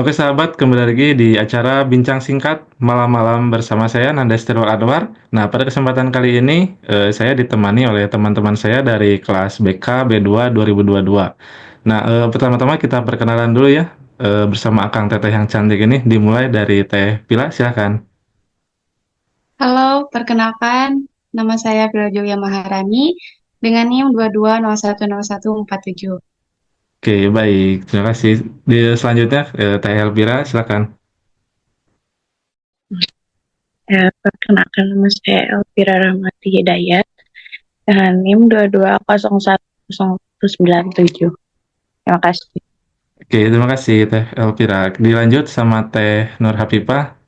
Oke sahabat, kembali lagi di acara Bincang Singkat malam-malam bersama saya Nandes Tirul Anwar. Nah, pada kesempatan kali ini saya ditemani oleh teman-teman saya dari kelas BK B2 2022. Nah, pertama-tama kita perkenalan dulu ya bersama Akang Teteh yang cantik ini dimulai dari Teh Pila, silakan. Halo, perkenalkan, nama saya Filojoya Maharani dengan NIM 22010147. Oke, baik. Terima kasih. Selanjutnya Teh Elvira, silakan. Ya, perkenalkan nama saya Elvira Rahmati Hidayat dengan NIM 22010197. Terima kasih. Oke, terima kasih Teh Elvira. Dilanjut sama Teh Nur Hafifah.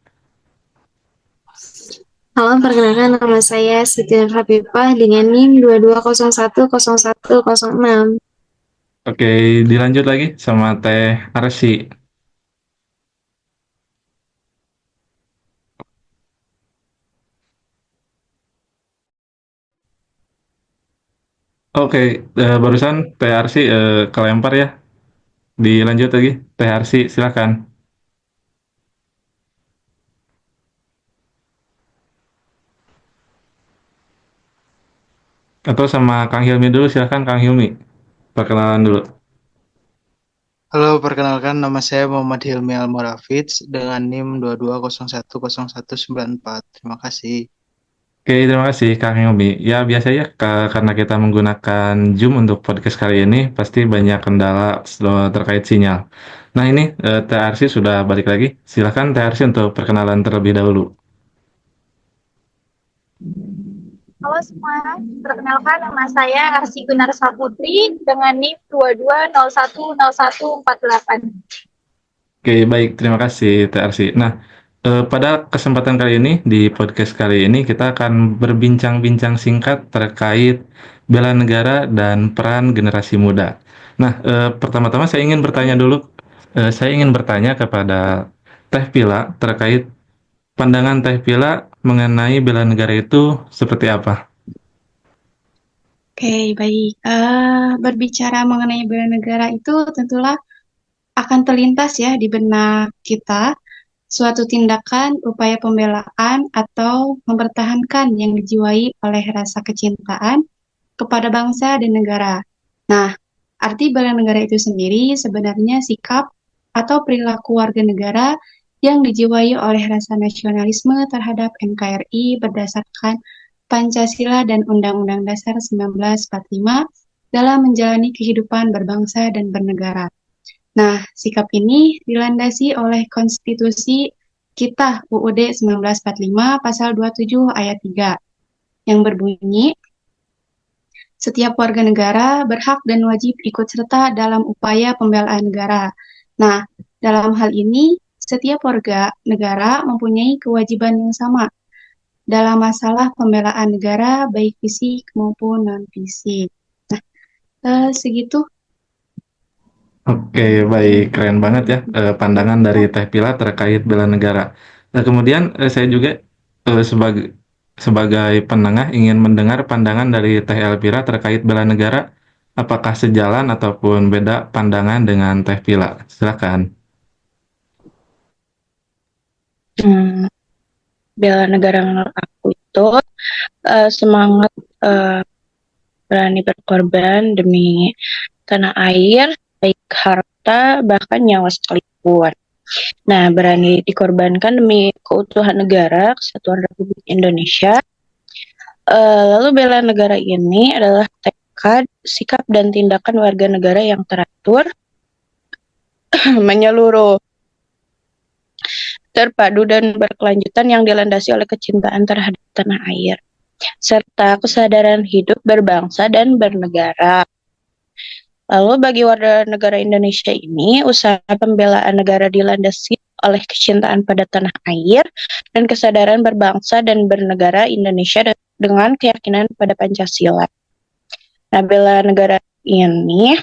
Halo, perkenalkan nama saya Siti Nurhafifah dengan NIM 22010106. Oke, dilanjut lagi sama Teh Arsi. Oke, barusan TRC kelempar ya. Dilanjut lagi. TRC silakan. Atau sama Kang Hilmi dulu silakan Kang Hilmi. Perkenalan dulu. Halo, perkenalkan nama saya Muhammad Hilmi Almorafids dengan NIM 22010194. Terima kasih. Oke, terima kasih Kang Hilmi. Ya biasa ya karena kita menggunakan Zoom untuk podcast kali ini pasti banyak kendala terkait sinyal. Nah ini TRC sudah balik lagi. Silakan TRC untuk perkenalan terlebih dahulu. Halo semua, perkenalkan nama saya Arsi Gunarsa Putri dengan NIM 22010148. Oke, baik. Terima kasih, TRC. Nah, pada kesempatan kali ini, di podcast kali ini, kita akan berbincang-bincang singkat terkait bela negara dan peran generasi muda. Nah, pertama-tama saya ingin bertanya dulu, saya ingin bertanya kepada Teh Pila terkait pandangan Teh Pila mengenai bela negara itu seperti apa? Oke, baik. Berbicara mengenai bela negara itu tentulah akan terlintas ya di benak kita suatu tindakan, upaya pembelaan, atau mempertahankan yang dijiwai oleh rasa kecintaan kepada bangsa dan negara. Nah, arti bela negara itu sendiri sebenarnya sikap atau perilaku warga negara yang dijiwai oleh rasa nasionalisme terhadap NKRI berdasarkan Pancasila dan Undang-Undang Dasar 1945 dalam menjalani kehidupan berbangsa dan bernegara. Nah, sikap ini dilandasi oleh konstitusi kita UUD 1945 pasal 27 ayat 3 yang berbunyi setiap warga negara berhak dan wajib ikut serta dalam upaya pembelaan negara. Nah, dalam hal ini, setiap warga negara mempunyai kewajiban yang sama dalam masalah pembelaan negara, baik fisik maupun non-fisik. Nah, segitu. Oke, baik, keren banget ya pandangan dari Teh Pila terkait bela negara. Nah, kemudian saya juga sebagai penengah ingin mendengar pandangan dari Teh Elvira terkait bela negara. Apakah sejalan ataupun beda pandangan dengan Teh Pila? Silakan. Hmm, Bela negara menurut aku itu semangat eh, berani berkorban demi tanah air, baik harta bahkan nyawa sekalipun. Nah, berani dikorbankan demi keutuhan negara, Kesatuan Republik Indonesia. Lalu bela negara ini adalah tekad, sikap dan tindakan warga negara yang teratur, menyeluruh, terpadu dan berkelanjutan yang dilandasi oleh kecintaan terhadap tanah air, serta kesadaran hidup berbangsa dan bernegara. Lalu bagi warga negara Indonesia ini, usaha pembelaan negara dilandasi oleh kecintaan pada tanah air dan kesadaran berbangsa dan bernegara Indonesia dengan keyakinan pada Pancasila. Nah, bela negara ini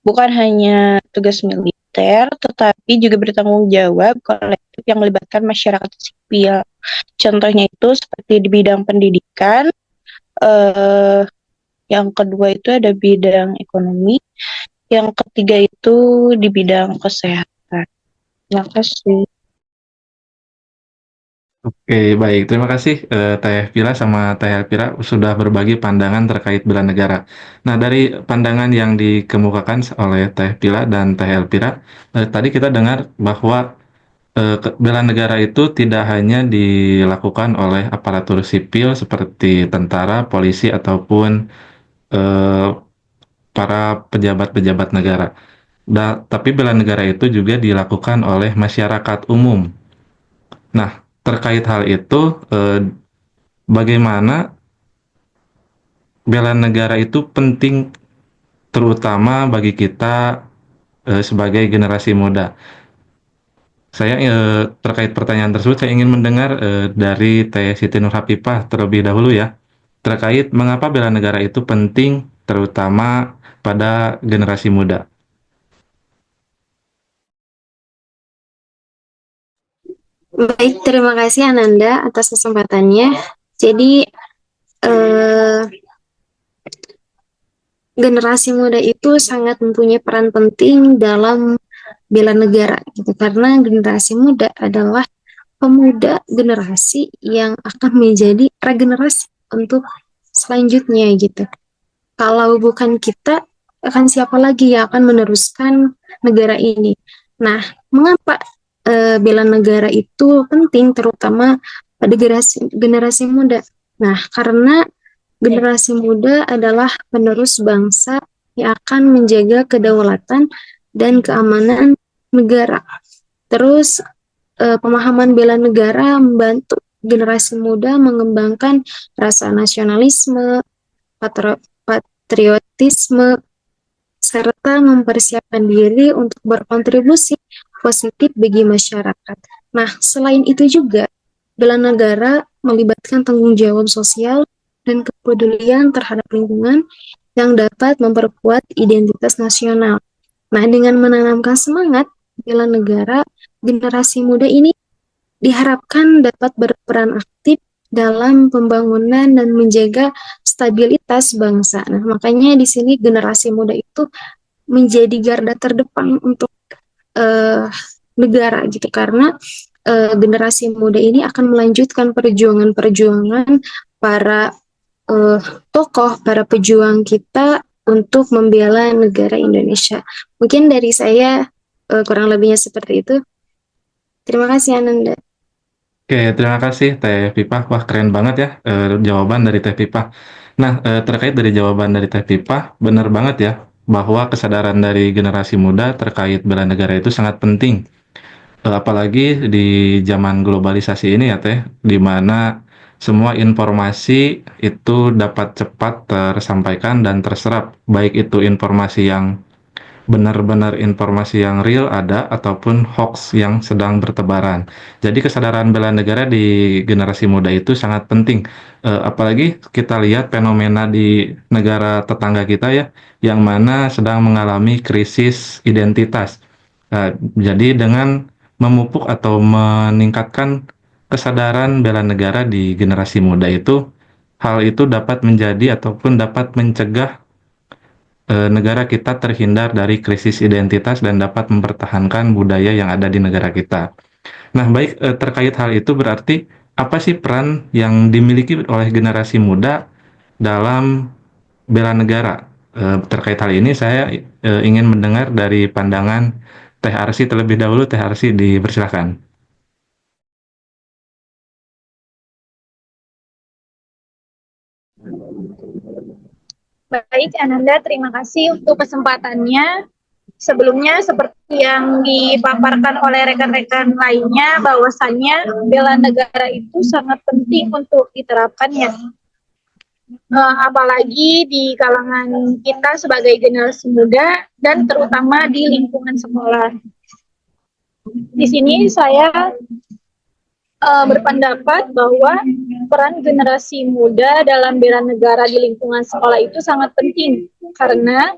bukan hanya tugas militer, tetapi juga bertanggung jawab kolektif yang melibatkan masyarakat sipil. Contohnya itu seperti di bidang pendidikan, eh, yang kedua itu ada bidang ekonomi, yang ketiga itu di bidang kesehatan. Terima kasih. Oke, baik. Terima kasih Teh Pila sama Teh Elvira sudah berbagi pandangan terkait bela negara. Nah, dari pandangan yang dikemukakan oleh Teh Pila dan Teh Elvira, tadi kita dengar bahwa bela negara itu tidak hanya dilakukan oleh aparatur sipil seperti tentara, polisi, ataupun eh, para pejabat-pejabat negara. Tapi bela negara itu juga dilakukan oleh masyarakat umum. Nah, terkait hal itu, bagaimana bela negara itu penting terutama bagi kita sebagai generasi muda. Saya terkait pertanyaan tersebut saya ingin mendengar dari Teh Siti Nurhapipah terlebih dahulu ya, terkait mengapa bela negara itu penting terutama pada generasi muda. Baik, terima kasih Ananda atas kesempatannya. Jadi, eh, generasi muda itu sangat mempunyai peran penting dalam bela negara gitu karena generasi muda adalah pemuda generasi yang akan menjadi regenerasi untuk selanjutnya gitu. Kalau bukan kita, akan siapa lagi yang akan meneruskan negara ini? Nah, mengapa bela negara itu penting terutama pada generasi muda? Nah, karena generasi muda adalah penerus bangsa yang akan menjaga kedaulatan dan keamanan negara. Terus pemahaman bela negara membantu generasi muda mengembangkan rasa nasionalisme, patriotisme, serta mempersiapkan diri untuk berkontribusi positif bagi masyarakat. Nah, selain itu juga, bela negara melibatkan tanggung jawab sosial dan kepedulian terhadap lingkungan yang dapat memperkuat identitas nasional. Nah, dengan menanamkan semangat bela negara, generasi muda ini diharapkan dapat berperan aktif dalam pembangunan dan menjaga stabilitas bangsa. Nah, makanya di sini generasi muda itu menjadi garda terdepan untuk negara gitu karena generasi muda ini akan melanjutkan perjuangan-perjuangan para tokoh, para pejuang kita untuk membela negara Indonesia. Mungkin dari saya kurang lebihnya seperti itu. Terima kasih Ananda. Oke, terima kasih Teh Pipah. Wah, keren banget ya jawaban dari Teh Pipah. Nah, terkait dari jawaban dari Teh Pipah, benar banget ya bahwa kesadaran dari generasi muda terkait bela negara itu sangat penting. Apalagi di zaman globalisasi ini ya Teh, di mana semua informasi itu dapat cepat tersampaikan dan terserap, baik itu informasi yang benar-benar informasi yang real ada ataupun hoax yang sedang bertebaran. Jadi kesadaran bela negara di generasi muda itu sangat penting. Apalagi kita lihat fenomena di negara tetangga kita ya, yang mana sedang mengalami krisis identitas. Jadi dengan memupuk atau meningkatkan kesadaran bela negara di generasi muda itu, hal itu dapat menjadi ataupun dapat mencegah negara kita terhindar dari krisis identitas dan dapat mempertahankan budaya yang ada di negara kita. Nah, baik terkait hal itu berarti apa sih peran yang dimiliki oleh generasi muda dalam bela negara? Terkait hal ini saya ingin mendengar dari pandangan Teh Arsy terlebih dahulu. Teh Arsy dipersilakan. Baik, Ananda, terima kasih untuk kesempatannya. Sebelumnya, seperti yang dipaparkan oleh rekan-rekan lainnya, bahwasannya bela negara itu sangat penting untuk diterapkan ya. Apalagi di kalangan kita sebagai generasi muda dan terutama di lingkungan sekolah. Di sini saya berpendapat bahwa peran generasi muda dalam bela negara di lingkungan sekolah itu sangat penting karena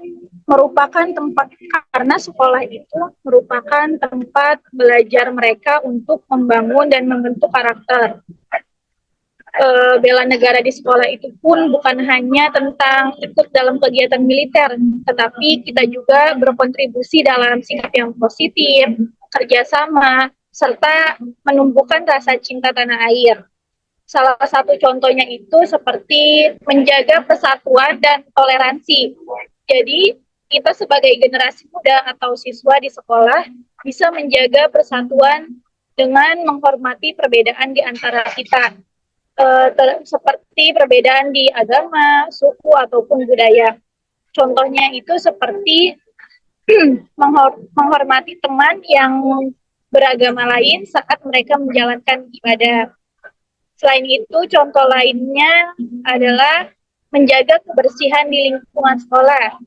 sekolah itu merupakan tempat belajar mereka untuk membangun dan membentuk karakter. Bela negara di sekolah itu pun bukan hanya tentang ikut dalam kegiatan militer, tetapi kita juga berkontribusi dalam sikap yang positif, kerjasama, serta menumbuhkan rasa cinta tanah air. Salah satu contohnya itu seperti menjaga persatuan dan toleransi. Jadi, kita sebagai generasi muda atau siswa di sekolah bisa menjaga persatuan dengan menghormati perbedaan di antara kita, seperti perbedaan di agama, suku, ataupun budaya. Contohnya itu seperti menghormati teman yang beragama lain saat mereka menjalankan ibadah. Selain itu, contoh lainnya adalah menjaga kebersihan di lingkungan sekolah.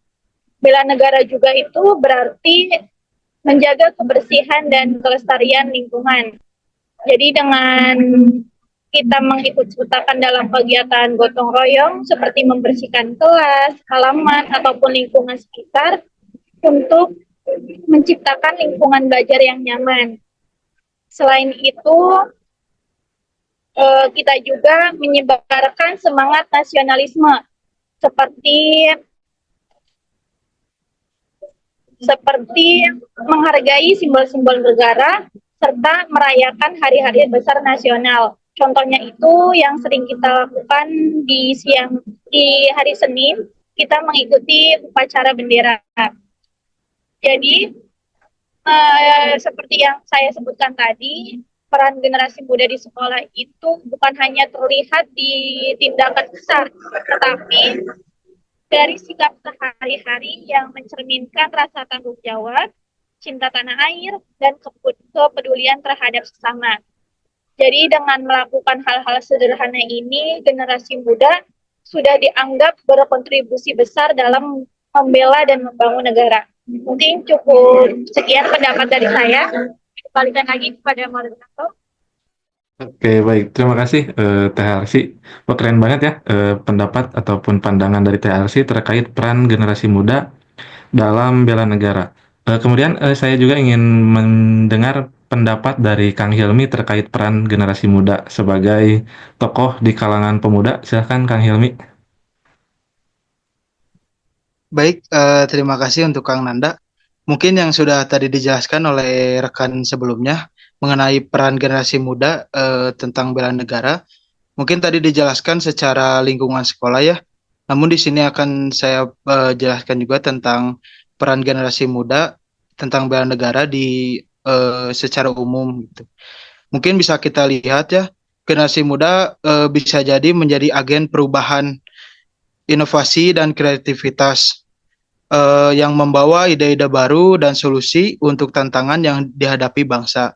Bela negara juga itu berarti menjaga kebersihan dan kelestarian lingkungan. Jadi dengan kita mengikut sertakan dalam kegiatan gotong royong seperti membersihkan kelas, halaman, ataupun lingkungan sekitar untuk menciptakan lingkungan belajar yang nyaman. Selain itu, kita juga menyebarkan semangat nasionalisme seperti menghargai simbol-simbol negara serta merayakan hari-hari besar nasional. Contohnya itu yang sering kita lakukan di hari Senin, kita mengikuti upacara bendera. Jadi seperti yang saya sebutkan tadi, peran generasi muda di sekolah itu bukan hanya terlihat di tindakan besar, tetapi dari sikap sehari-hari yang mencerminkan rasa tanggung jawab, cinta tanah air, dan kepedulian terhadap sesama. Jadi dengan melakukan hal-hal sederhana ini, generasi muda sudah dianggap berkontribusi besar dalam membela dan membangun negara. Mungkin cukup sekian pendapat dari saya. Kembalikan lagi kepada moderator. Oke, baik. Terima kasih, Teh Arsi. Wah, keren banget ya, pendapat ataupun pandangan dari Teh Arsi terkait peran generasi muda dalam bela negara. Kemudian saya juga ingin mendengar pendapat dari Kang Hilmi terkait peran generasi muda sebagai tokoh di kalangan pemuda. Silahkan, Kang Hilmi. Baik, terima kasih untuk Kang Nanda. Mungkin yang sudah tadi dijelaskan oleh rekan sebelumnya mengenai peran generasi muda tentang bela negara, mungkin tadi dijelaskan secara lingkungan sekolah ya. Namun di sini akan saya jelaskan juga tentang peran generasi muda tentang bela negara di secara umum gitu. Mungkin bisa kita lihat ya, generasi muda bisa jadi menjadi agen perubahan, inovasi dan kreativitas yang membawa ide-ide baru dan solusi untuk tantangan yang dihadapi bangsa.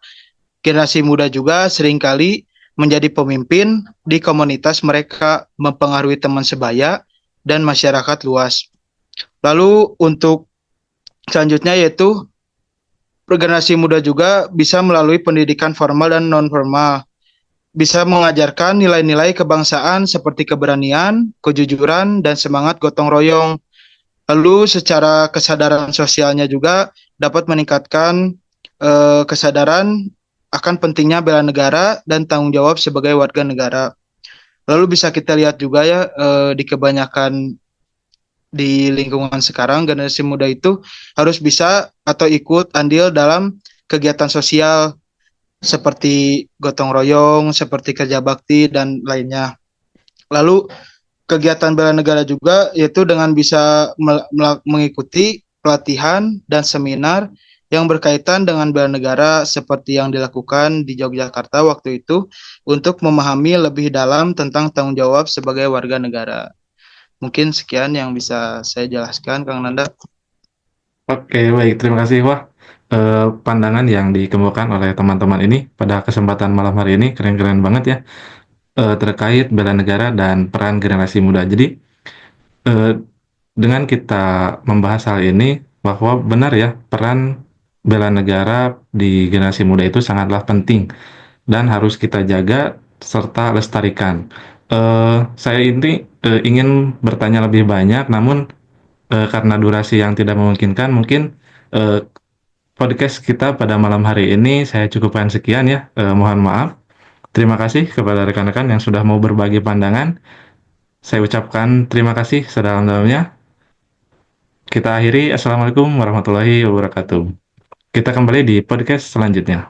Generasi muda juga seringkali menjadi pemimpin di komunitas mereka, mempengaruhi teman sebaya dan masyarakat luas. Lalu untuk selanjutnya yaitu generasi muda juga bisa melalui pendidikan formal dan non-formal, bisa mengajarkan nilai-nilai kebangsaan seperti keberanian, kejujuran, dan semangat gotong royong. Lalu secara kesadaran sosialnya juga dapat meningkatkan kesadaran akan pentingnya bela negara dan tanggung jawab sebagai warga negara. Lalu bisa kita lihat juga ya di kebanyakan di lingkungan sekarang generasi muda itu harus bisa atau ikut andil dalam kegiatan sosial seperti gotong royong, seperti kerja bakti dan lainnya. Lalu kegiatan bela negara juga yaitu dengan bisa mengikuti pelatihan dan seminar yang berkaitan dengan bela negara seperti yang dilakukan di Yogyakarta waktu itu untuk memahami lebih dalam tentang tanggung jawab sebagai warga negara. Mungkin sekian yang bisa saya jelaskan, Kang Nanda. Oke, baik. Terima kasih. Wah, pandangan yang dikemukakan oleh teman-teman ini pada kesempatan malam hari ini keren-keren banget ya, terkait bela negara dan peran generasi muda. Jadi, dengan kita membahas hal ini, bahwa benar ya, peran bela negara di generasi muda itu sangatlah penting dan harus kita jaga serta lestarikan. Saya ini ingin bertanya lebih banyak, namun karena durasi yang tidak memungkinkan, mungkin podcast kita pada malam hari ini saya cukupkan sekian ya. Mohon maaf. Terima kasih kepada rekan-rekan yang sudah mau berbagi pandangan. Saya ucapkan terima kasih sedalam-dalamnya. Kita akhiri. Assalamualaikum warahmatullahi wabarakatuh. Kita kembali di podcast selanjutnya.